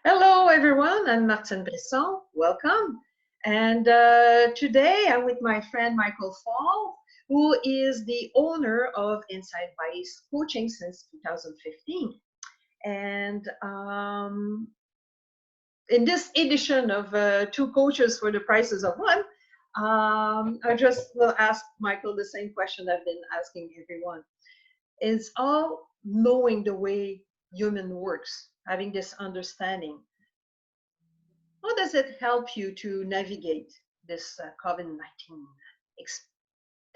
Hello, everyone. I'm Martine Bresson. Welcome. And today I'm with my friend Michael Fall, who is the owner of Inside Vice Coaching since 2015. And in this edition of Two Coaches for the Prices of One, I just will ask Michael the same question I've been asking everyone. Is all knowing the way human works, having this understanding, how does it help you to navigate this COVID-19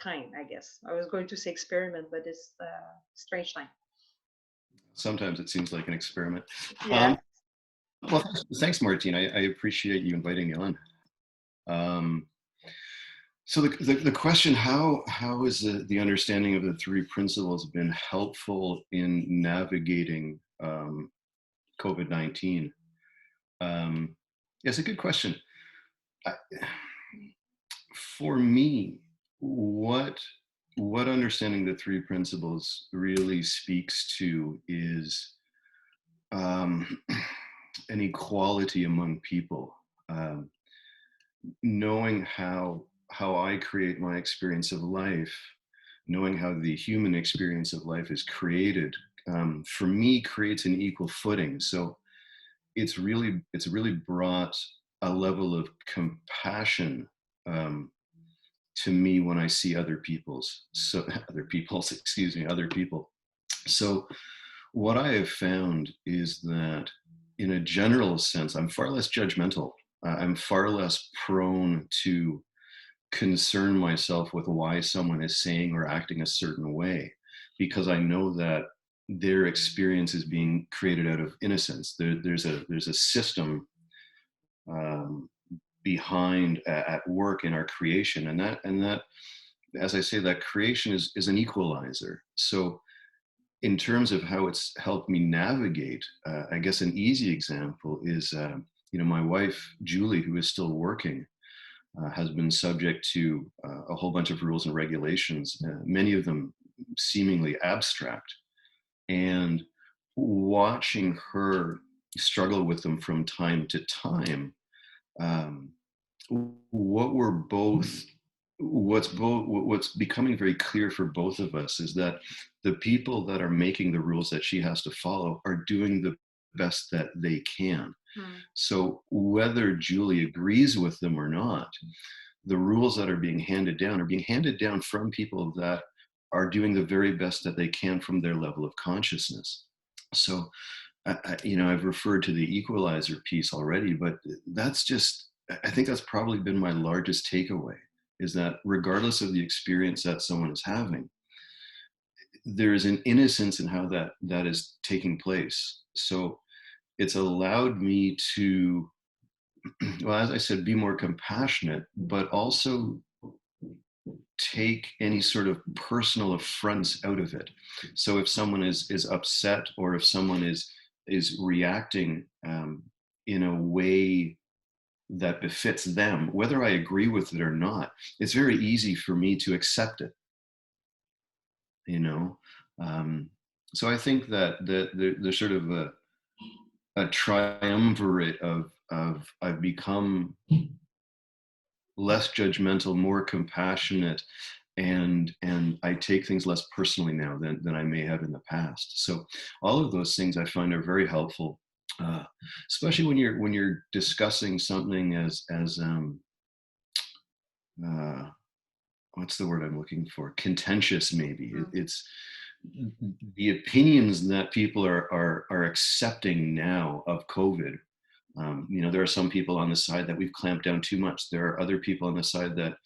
time, I guess? I was going to say experiment, but it's strange time. Sometimes it seems like an experiment. Yeah. Well, thanks, Martine. I appreciate you inviting me on. So the question, how is the understanding of the three principles been helpful in navigating COVID-19? It's a good question. For me, what understanding the three principles really speaks to is an equality among people, knowing how I create my experience of life, knowing how the human experience of life is created, for me creates an equal footing. So it's really brought a level of compassion to me when I see other people. So what I have found is that in a general sense, I'm far less judgmental. I'm far less prone to concern myself with why someone is saying or acting a certain way, because I know that their experience is being created out of innocence. There's a system behind at work in our creation, and that, as I say, that creation is an equalizer. So in terms of how it's helped me navigate, I guess an easy example is, my wife, Julie, who is still working, has been subject to a whole bunch of rules and regulations, many of them seemingly abstract. And watching her struggle with them from time to time, what's becoming very clear for both of us is that the people that are making the rules that she has to follow are doing the best that they can. So whether Julie agrees with them or not, the rules that are being handed down from people that are doing the very best that they can from their level of consciousness. So I've referred to the equalizer piece already, but I think that's probably been my largest takeaway, is that regardless of the experience that someone is having, there is an innocence in how that is taking place. So it's allowed me to, well, as I said, be more compassionate, but also take any sort of personal affronts out of it. So if someone is upset, or if someone is reacting in a way that befits them, whether I agree with it or not, it's very easy for me to accept it. So I think that there's sort of a triumvirate of I've become less judgmental, more compassionate, and I take things less personally now than I may have in the past. So all of those things I find are very helpful, especially when you're discussing something as what's the word I'm looking for? Contentious, maybe. It's the opinions that people are accepting now of COVID. There are some people on the side that we've clamped down too much. There are other people on the side that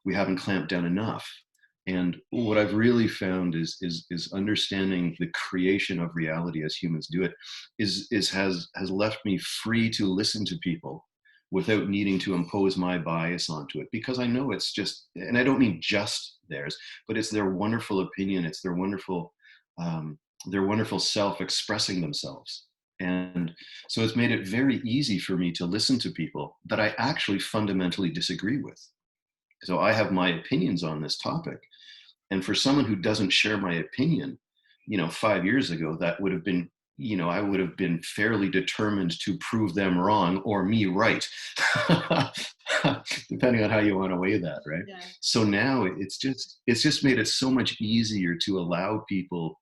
we haven't clamped down enough. And what I've really found is understanding the creation of reality as humans do it has left me free to listen to people without needing to impose my bias onto it, because I know it's just, and I don't mean just theirs, but it's their wonderful opinion. It's their wonderful self expressing themselves. And so it's made it very easy for me to listen to people that I actually fundamentally disagree with. So I have my opinions on this topic. And for someone who doesn't share my opinion, 5 years ago, that would have been I would have been fairly determined to prove them wrong or me right, depending on how you want to weigh that, right? Yeah. So now it's just made it so much easier to allow people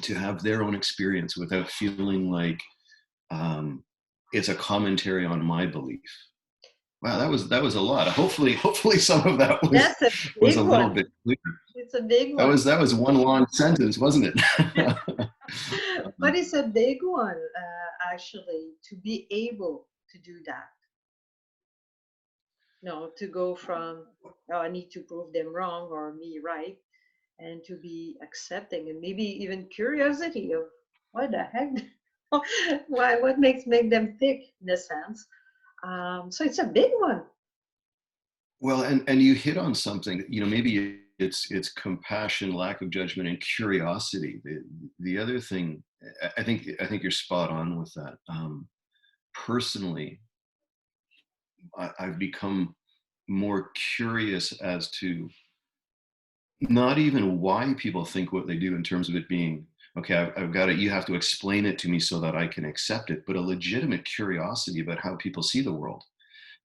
to have their own experience without feeling like it's a commentary on my belief. Wow, that was a lot. Hopefully some of that was That's a was a big little one. bit clear. It's a big That one. was that was one long sentence, wasn't it? But it's a big one, actually, to be able to do that. No, to go from, oh, I need to prove them wrong or me right, and to be accepting and maybe even curiosity of what the heck, why, what make them tick in a sense. So it's a big one. Well, and you hit on something. Maybe it's compassion, lack of judgment, and curiosity. The other thing, I think you're spot on with that. Personally, I've become more curious as to not even why people think what they do in terms of it being okay. I've got it. You have to explain it to me so that I can accept it. But a legitimate curiosity about how people see the world,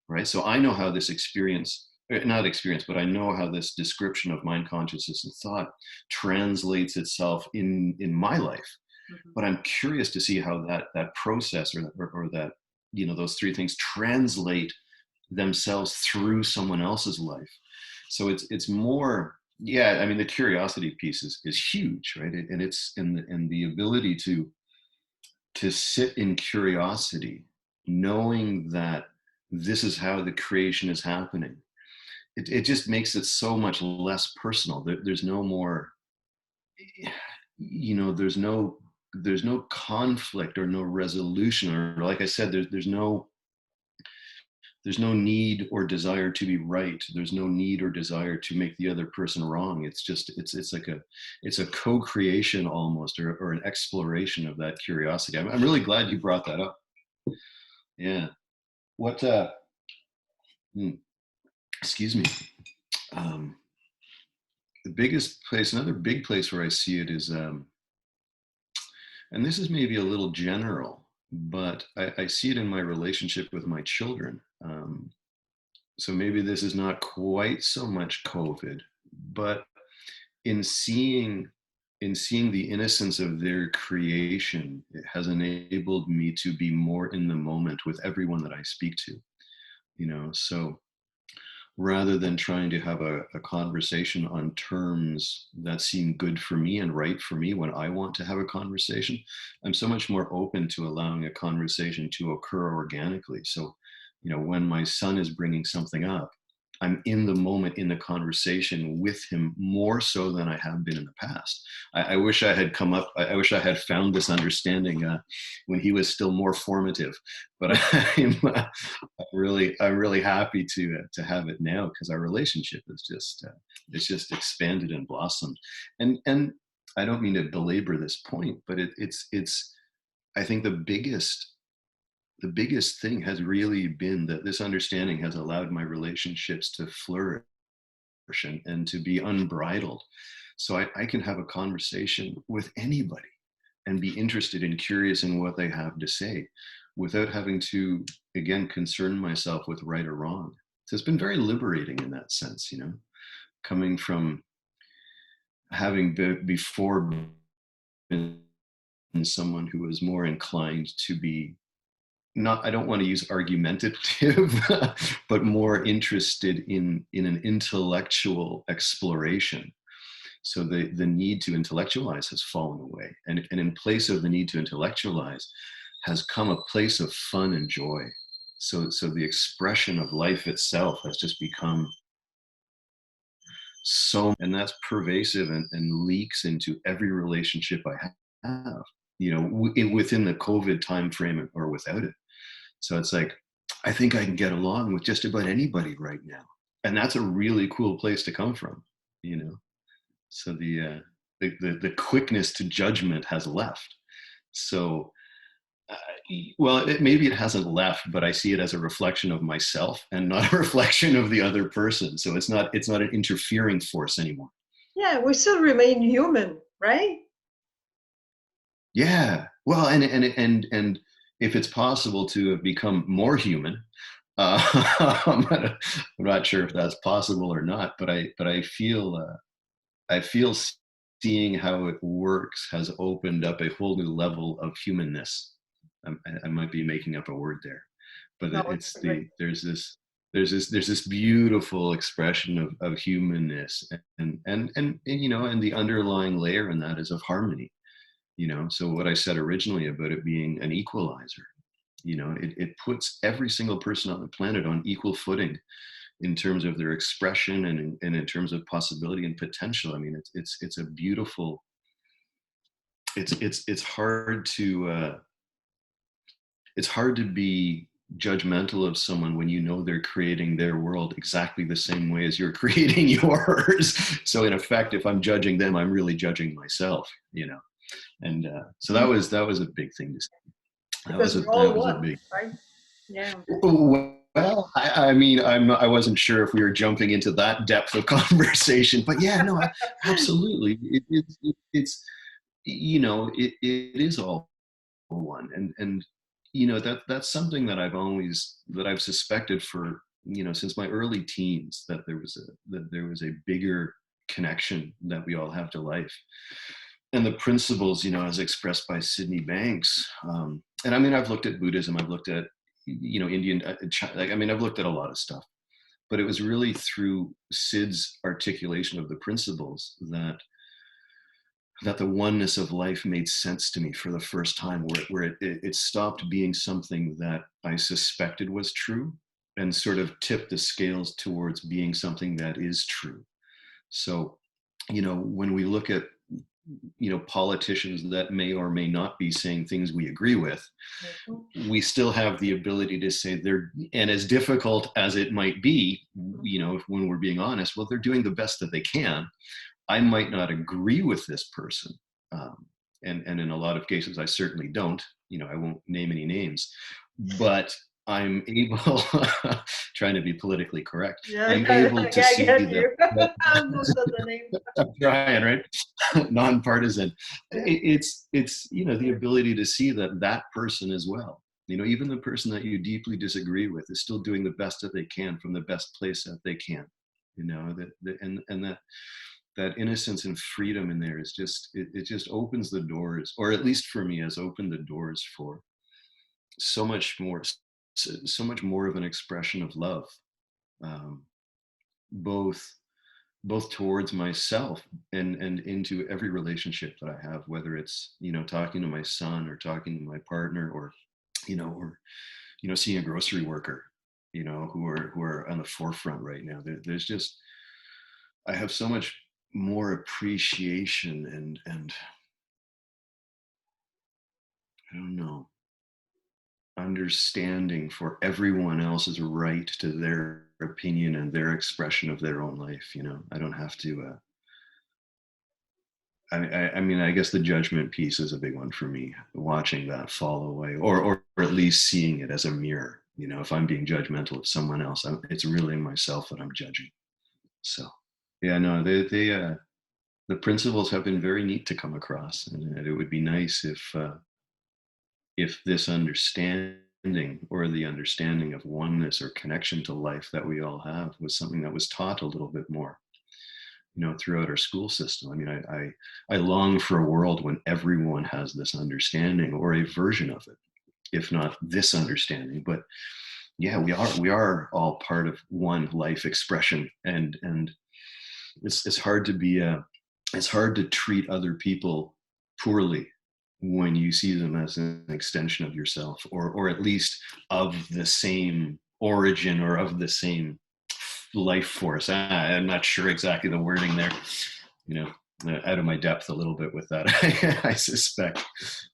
right? So I know how this experience, not experience, but I know how this description of mind, consciousness, and thought translates itself in my life. Mhm. But I'm curious to see how that process or that those three things translate themselves through someone else's life. So it's more, yeah. I mean, the curiosity piece is huge, right? And it's in the ability to sit in curiosity, knowing that this is how the creation is happening. It just makes it so much less personal. There's no more, there's no conflict or no resolution, or like I said, there's no need or desire to be right. There's no need or desire to make the other person wrong. It's like a co-creation almost, or an exploration of that curiosity. I'm really glad you brought that up. Yeah. What hmm, excuse me. um the biggest place, another big place where I see it is, and this is maybe a little general, but I see it in my relationship with my children. So maybe this is not quite so much COVID, but in seeing the innocence of their creation, it has enabled me to be more in the moment with everyone that I speak to. So rather than trying to have a conversation on terms that seem good for me and right for me when I want to have a conversation, I'm so much more open to allowing a conversation to occur organically. So, when my son is bringing something up, I'm in the moment in the conversation with him more so than I have been in the past. I wish I had I wish I had found this understanding when he was still more formative, but I'm really happy to have it now, because our relationship is just it's just expanded and blossomed. And I don't mean to belabor this point, but it's I think the biggest thing has really been that this understanding has allowed my relationships to flourish and to be unbridled. So I can have a conversation with anybody and be interested and curious in what they have to say without having to, again, concern myself with right or wrong. So it's been very liberating in that sense, coming from having before been someone who was more inclined to be, not, I don't want to use argumentative, but more interested in an intellectual exploration. So the need to intellectualize has fallen away. And in place of the need to intellectualize has come a place of fun and joy. So the expression of life itself has just become so, and that's pervasive and leaks into every relationship I have, within the COVID time frame or without it. So it's like, I think I can get along with just about anybody right now. And that's a really cool place to come from, you know? So the quickness to judgment has left. So, uh, well, maybe it hasn't left, but I see it as a reflection of myself and not a reflection of the other person. So it's not an interfering force anymore. Yeah, we still remain human, right? Yeah, Well, and if it's possible to have become more human, I'm not sure if that's possible or not, but I feel seeing how it works has opened up a whole new level of humanness. I might be making up a word there, but No, it's it's there's this beautiful expression of humanness, and you know, and the underlying layer in that is of harmony. You know, so what I said originally about it being an equalizer, you know, it puts every single person on the planet on equal footing in terms of their expression and in terms of possibility and potential. I mean, it's a beautiful. It's hard to it's hard to be judgmental of someone when you know they're creating their world exactly the same way as you're creating yours. So in effect, if I'm judging them, I'm really judging myself. You know, and so mm, that was a big thing to say. because we're That all was a one, big. right? Yeah. Well, I mean, I wasn't sure if we were jumping into that depth of conversation, but yeah, no, absolutely. It's you know, it is all one, and you know that's something that I've suspected for, you know, since my early teens, that there was a bigger connection that we all have to life, and the principles, you know, as expressed by Sydney Banks. And I mean, I've looked at Buddhism, I've looked at, you know, Indian, like, I mean, I've looked at a lot of stuff, but it was really through Sid's articulation of the principles that the oneness of life made sense to me for the first time, where it stopped being something that I suspected was true and sort of tipped the scales towards being something that is true. So, you know, when we look at, you know, politicians that may or may not be saying things we agree with, Mhm. we still have the ability to say they're, and as difficult as it might be, you know, when we're being honest, well, they're doing the best that they can. I might not agree with this person. Um, and in a lot of cases, I certainly don't. You know, I won't name any names, but I'm able, trying to be politically correct, Yeah, I'm able to yeah, I see get that, you. Most of the names. I'm trying, right? Nonpartisan. It's, you know, the ability to see that that person as well. You know, even the person that you deeply disagree with is still doing the best that they can from the best place that they can. You know, and that innocence and freedom in there is just, it just opens the doors, or at least for me has opened the doors for so much more, so much more of an expression of love, um, both towards myself and into every relationship that I have, whether it's, you know, talking to my son or talking to my partner, or, you know, or, you know, seeing a grocery worker, you know, who are on the forefront right now. There's just, I have so much more appreciation and I don't know, understanding for everyone else's right to their opinion and their expression of their own life. You know, I don't have to. I mean, I guess the judgment piece is a big one for me. Watching that fall away, or at least seeing it as a mirror. You know, if I'm being judgmental of someone else, it's really myself that I'm judging. So, yeah, no, the principles have been very neat to come across, and it would be nice if this understanding, or the understanding of oneness or connection to life that we all have, was something that was taught a little bit more, you know, throughout our school system. I mean, I long for a world when everyone has this understanding, or a version of it, if not this understanding. But yeah, we are all part of one life expression, and it's hard to be it's hard to treat other people poorly when you see them as an extension of yourself, or at least of the same origin, or of the same life force. I'm not sure exactly the wording there, you know, out of my depth a little bit with that. I suspect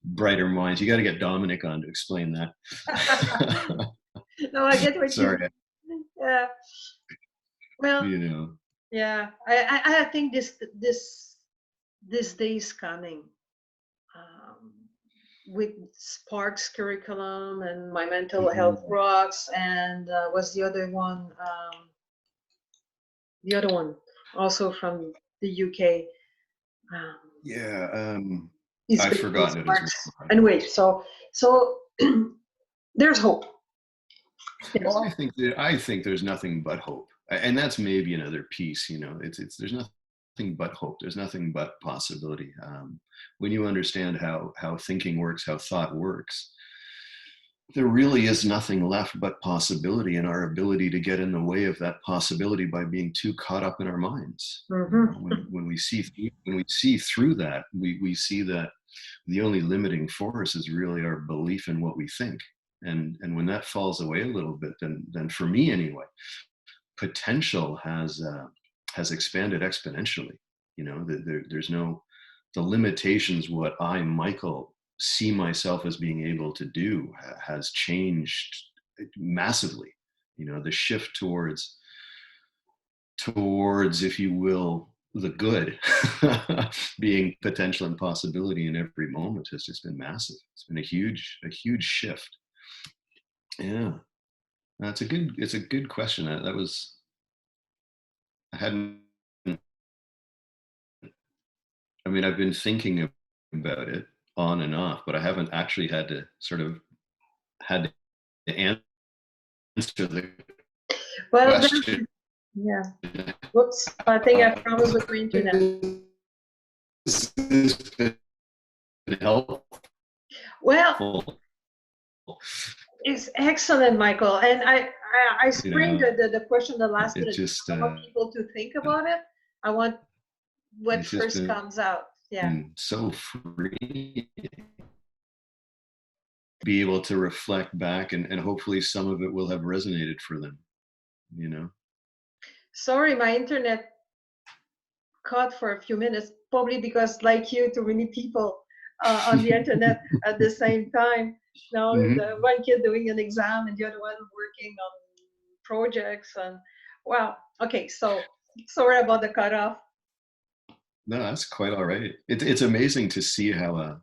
brighter minds. You got to get Dominic on to explain that. No, I get what you. Sorry, Yeah. Well, you know. yeah. I think this day is coming. Um, with Sparks curriculum and my mental health Mhm. rocks, and what's the other one? The other one, also from the UK. Um, Yeah. He's I've been forgotten it as smart. well. Anyway, so there's hope. There's Well, hope. I think there's nothing but hope, and that's maybe another piece. You know, it's there's nothing but hope. There's nothing but possibility. When you understand how thinking works, how thought works, there really is nothing left but possibility, and our ability to get in the way of that possibility by being too caught up in our minds. When we see through that, we see that the only limiting force is really our belief in what we think. And when that falls away a little bit, then for me anyway, potential has expanded exponentially. You know, there's no the limitations. What I, Michael, see myself as being able to do has changed massively. You know, the shift towards, if you will, the good being potential and possibility in every moment has just been massive. It's been a huge shift. Yeah, it's a good question. That was, I hadn't, I mean, I've been thinking about it on and off, but I haven't actually had to had to answer the Well, question. yeah. Whoops. I think I froze with my internet. This has been helpful. Well, it's excellent, Michael. And I spring the question the last minute. I want people to think about it. I want what first comes out. Yeah. So free. Be able to reflect back, and hopefully some of it will have resonated for them, you know. Sorry, my internet cut for a few minutes, probably because, like you, too many people on the internet at the same time. Now, the one kid doing an exam and the other one working on projects. And wow. Okay, so sorry about the cutoff. No, that's quite all right. It's amazing to see how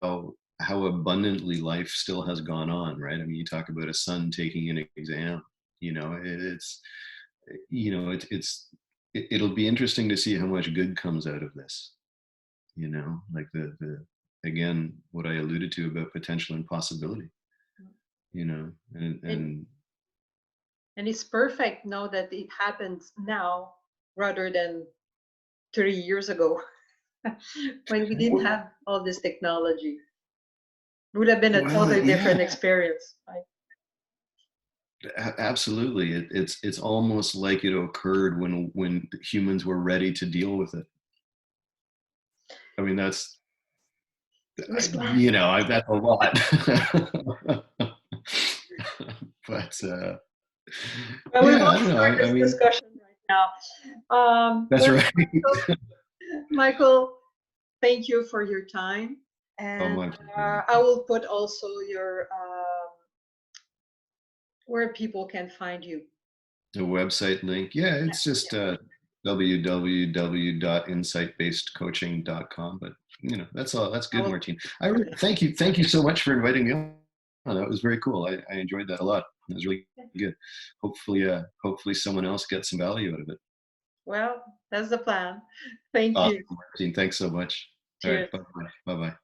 abundantly life still has gone on, right? I mean, you talk about a son taking an exam. You know, it'll be interesting to see how much good comes out of this. You know, like the again, what I alluded to about potential and possibility. You know, and it's perfect now that it happens now rather than 3 years ago when we didn't have all this technology. It would have been a totally different experience, right? Absolutely. It's almost like it occurred when humans were ready to deal with it. I mean, that's that's a lot. But well, we won't start this discussion right now. That's right. Michael, thank you for your time. And I will put also your where people can find you. The website link. Yeah, it's just www.insightbasedcoaching.com. But you know, that's all. That's good, Martine. I really thank you so much for inviting me on. That was very cool. I enjoyed that a lot. It was really good. Hopefully someone else gets some value out of it. Well, that's the plan. Thank you, Martine. Thanks so much. Cheers. All right, bye bye.